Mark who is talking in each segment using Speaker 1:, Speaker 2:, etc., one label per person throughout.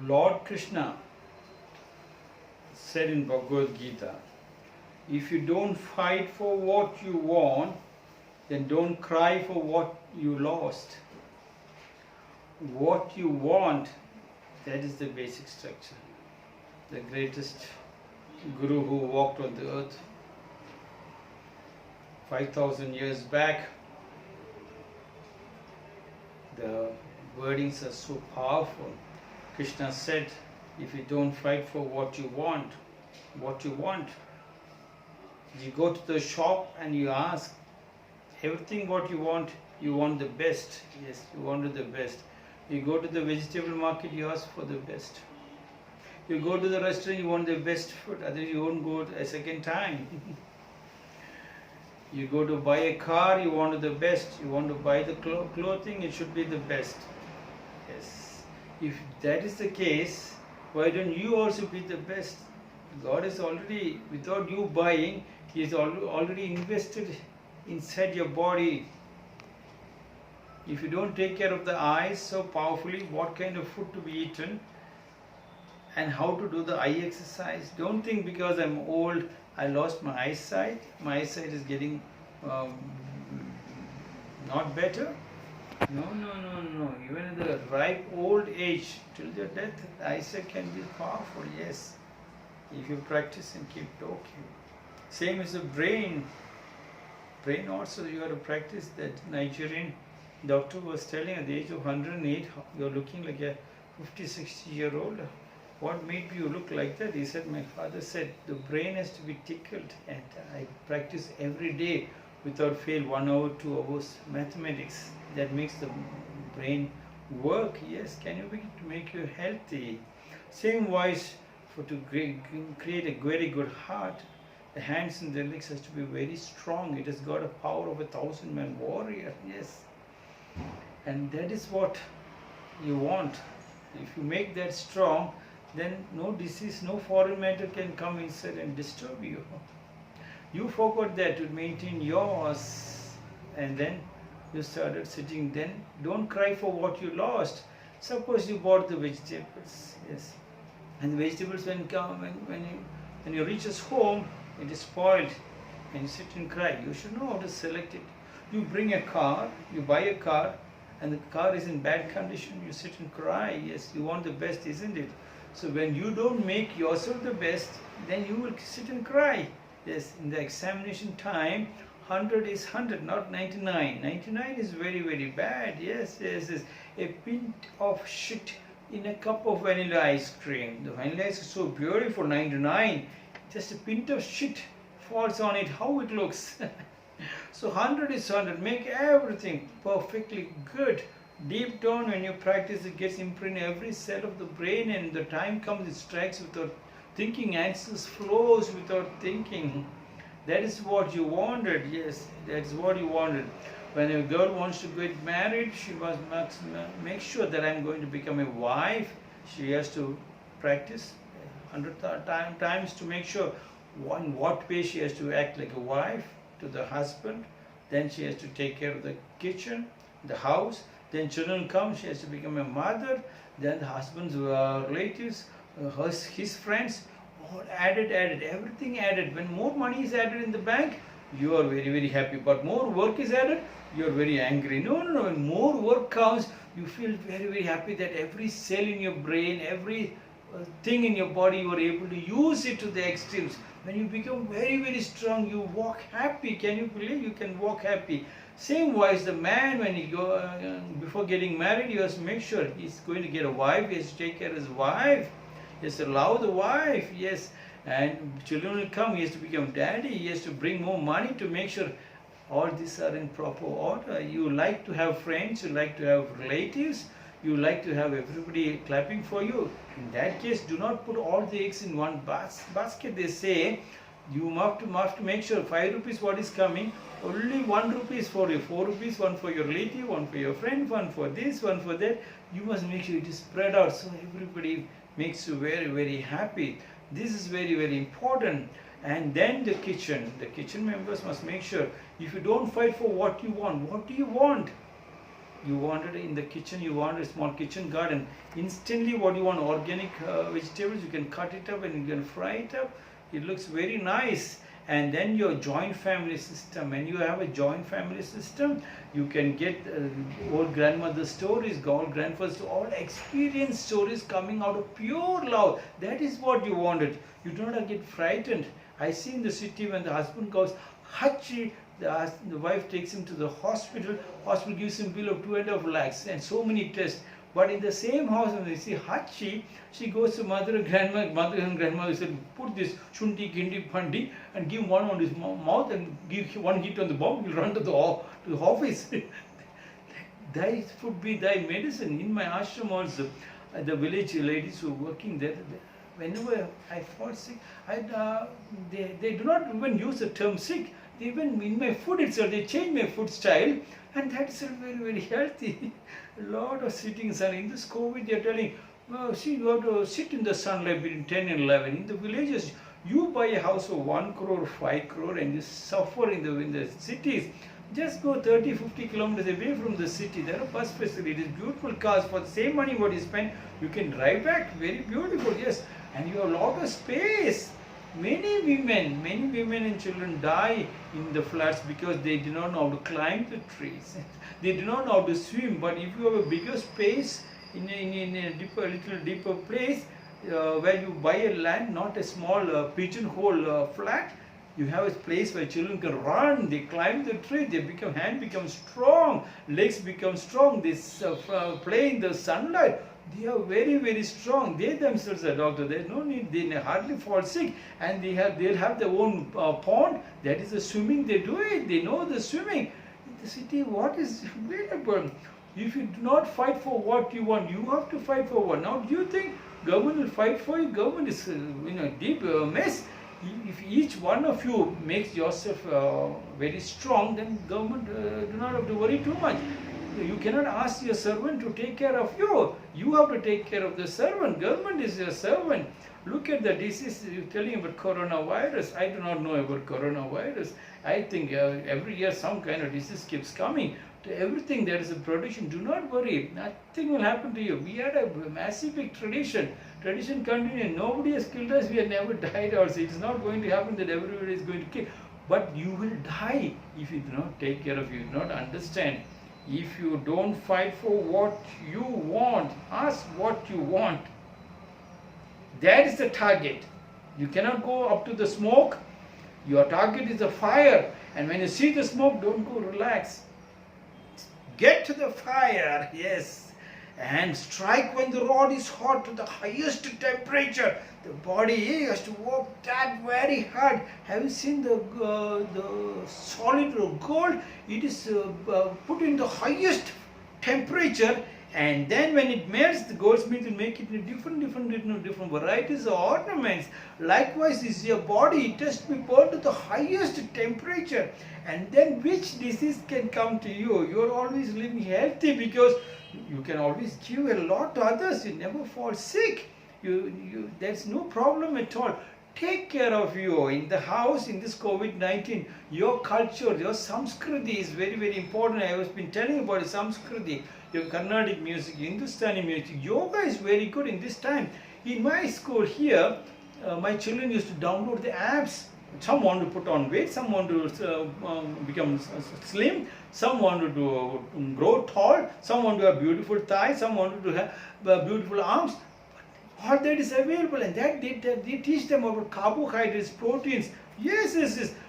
Speaker 1: Lord Krishna said in Bhagavad Gita, if you don't fight for what you want, then don't cry for what you lost. What you want, that is the basic structure. The greatest guru who walked on the earth 5,000 years back, the wordings are so powerful. Krishna said, if you don't fight for what you want, you go to the shop and you ask everything what you want the best. Yes, you wanted the best. You go to the vegetable market, you ask for the best. You go to the restaurant, you want the best food, otherwise you won't go a second time. You go to buy a car, you want the best. You want to buy the clothing, it should be the best. Yes. If that is the case, why don't you also be the best? God is already, without you buying, He is already invested inside your body. If you don't take care of the eyes so powerfully, what kind of food to be eaten and how to do the eye exercise. Don't think because I'm old, I lost my eyesight. My eyesight is getting not better. No. Even in the ripe old age, till your death, the eyesight can be powerful, yes. If you practice and keep talking. Same as the brain. Brain also you have to practice. That Nigerian doctor was telling at the age of 108, you're looking like a 50, 60-year-old. What made you look like that? He said, my father said, the brain has to be tickled, and I practice every day without fail, 1 hour, 2 hours, mathematics. That makes the brain work. Yes, can you make you healthy? Same wise, to create a very good heart, the hands and the legs has to be very strong. It has got a power of 1,000-man warrior. Yes, and that is what you want. If you make that strong, then no disease, no foreign matter can come inside and disturb you. You forgot that to maintain yours, and then you started sitting. Then don't cry for what you lost. Suppose you bought the vegetables, yes, and the vegetables when you reach home, it is spoiled, and you sit and cry. You should know how to select it. You bring a car, you buy a car, and the car is in bad condition. You sit and cry. Yes, you want the best, isn't it? So when you don't make yourself the best, then you will sit and cry. Yes, in the examination time, 100 is 100, not 99. 99 is very, very bad. Yes. A pint of shit in a cup of vanilla ice cream. The vanilla ice is so beautiful, 99. Just a pint of shit falls on it, how it looks. So 100 is 100. Make everything perfectly good. Deep down when you practice, it gets imprinted in every cell of the brain, and the time comes, it strikes without thinking, answers flows without thinking. That is what you wanted. Yes, that's what you wanted. When a girl wants to get married, she must make sure that I'm going to become a wife. She has to practice 100 times to make sure in what way she has to act like a wife to the husband. Then she has to take care of the kitchen, the house. Then children come, she has to become a mother. Then the husband's relatives, his friends, all added, everything added. When more money is added in the bank, you are very, very happy. But more work is added, you are very angry. No. When more work comes, you feel very, very happy that every cell in your brain, every thing in your body, you are able to use it to the extremes. When you become very, very strong, you walk happy. Can you believe you can walk happy? Same wise, the man, when he before getting married, he has to make sure he's going to get a wife. He has to take care of his wife. He has to love the wife. Yes, and children will come. He has to become daddy. He has to bring more money to make sure all these are in proper order. You like to have friends. You like to have relatives. You like to have everybody clapping for you. In that case, do not put all the eggs in one basket. They say you have to make sure 5 rupees what is coming, only 1 rupee is for you, 4 rupees, one for your relative, one for your friend, one for this, one for that. You must make sure it is spread out so everybody makes you very, very happy. This is very, very important. And then the kitchen members must make sure, if you don't fight for what you want, what do you want? You wanted in the kitchen, you wanted a small kitchen garden. Instantly what you want, organic vegetables, you can cut it up and you can fry it up. It looks very nice. And then your joint family system, when you have a joint family system, you can get old grandmother stories, old grandfather's, all experience stories coming out of pure love. That is what you wanted. You do not get frightened. I see in the city when the husband goes, Hachi, the wife takes him to the hospital gives him bill of 2.5 lakhs and so many tests. But in the same house, when they see Hachi, she goes to mother and grandmother said, put this shunti, kindi, pandi and give one on his mouth and give one hit on the bomb, he'll run to the office. Thy food be thy medicine. In my ashram also, the village ladies who were working there, whenever I fall sick, they do not even use the term sick. Even in my food itself, they change my food style, and that is very, very healthy. A lot of sitting in sun. In this COVID, they are telling, see, you have to sit in the sunlight between 10 and 11. In the villages, you buy a house of 1 crore, 5 crore, and you suffer in the cities. Just go 30, 50 kilometers away from the city. There are bus facilities, beautiful cars. For the same money what you spend, you can drive back. Very beautiful, yes. And you have a lot of space. Many women and children die in the floods because they do not know how to climb the trees. They do not know how to swim. But if you have a bigger space in a little deeper place where you buy a land, not a small pigeonhole flat, you have a place where children can run, they climb the tree, hand becomes strong, legs become strong, they play in the sunlight. They are very, very strong. They themselves are doctors. There is no need. They hardly fall sick, and they'll have their own pond. That is the swimming. They do it. They know the swimming. In the city, what is available? If you do not fight for what you want, you have to fight for what. Now, do you think government will fight for you? Government is in a deep mess. If each one of you makes yourself very strong, then government do not have to worry too much. You cannot ask your servant to take care of you. You have to take care of the servant. Government is your servant. Look at the disease you're telling about coronavirus. I do not know about coronavirus. I think every year some kind of disease keeps coming. To everything there is a production. Do not worry. Nothing will happen to you. We had a massive big tradition. Tradition continues. Nobody has killed us. We have never died also. It is not going to happen that everybody is going to kill. But you will die if you do not take care of you. Do not understand. If you don't fight for what you want, ask what you want. That is the target. You cannot go up to the smoke. Your target is the fire. And when you see the smoke, don't go, relax. Get to the fire, yes. And strike when the rod is hot to the highest temperature. The body has to work that very hard. Have you seen the solid gold? It is put in the highest temperature, and then when it melts, the goldsmith will make it in different varieties of ornaments. Likewise, is your body. It has to be burned to the highest temperature, and then which disease can come to you? You are always living healthy because you can always give a lot to others. You never fall sick. There's no problem at all. Take care of you in the house in this COVID-19. Your culture, your Samskriti is very, very important. I have been telling you about Samskriti, your Carnatic music, Hindustani music. Yoga is very good in this time. In my school here, my children used to download the apps. Some want to put on weight, some want to become slim, some want to grow tall, some want to have beautiful thighs, some want to have beautiful arms. All that is available, and that they teach them about carbohydrates, proteins. Yes.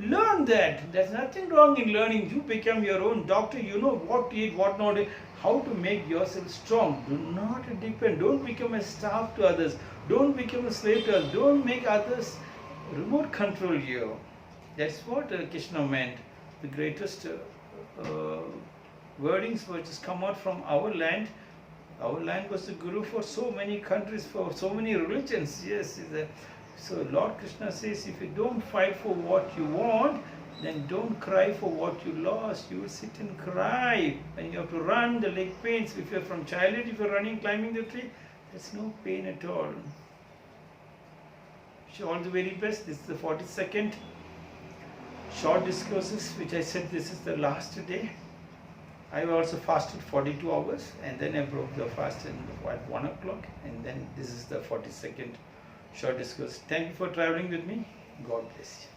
Speaker 1: Learn that. There's nothing wrong in learning. You become your own doctor. You know what to eat, what not to eat, how to make yourself strong. Do not depend. Don't become a slave to others. Don't become a slave to others. Don't make others remote control you. That's what Krishna meant. The greatest wordings which has come out from our land. Our land was the guru for so many countries, for so many religions. Yes. So Lord Krishna says, if you don't fight for what you want, then don't cry for what you lost. You will sit and cry. When you have to run, the leg pains. If you're from childhood, if you're running, climbing the tree, there's no pain at all. Wish you all the very best. This is the 42nd short discourses, which I said this is the last day. I also fasted 42 hours and then I broke the fast at 1 o'clock, and then this is the 42nd short discourse. Thank you for traveling with me. God bless you.